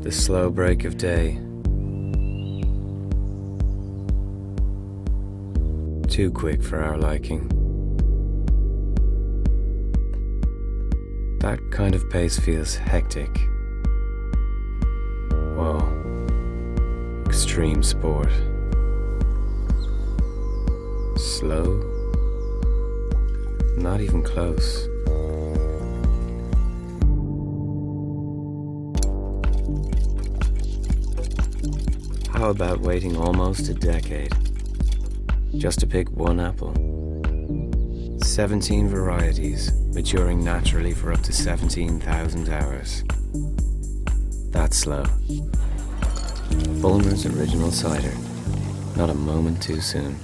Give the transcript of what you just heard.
The slow break of day. Too quick for our liking. That kind of pace feels hectic. Whoa. Extreme sport. Slow? Not even close. How about waiting almost a decade just to pick one apple? 17 varieties, maturing naturally for up to 17,000 hours. That's slow. Bulmers original cider. Not a moment too soon.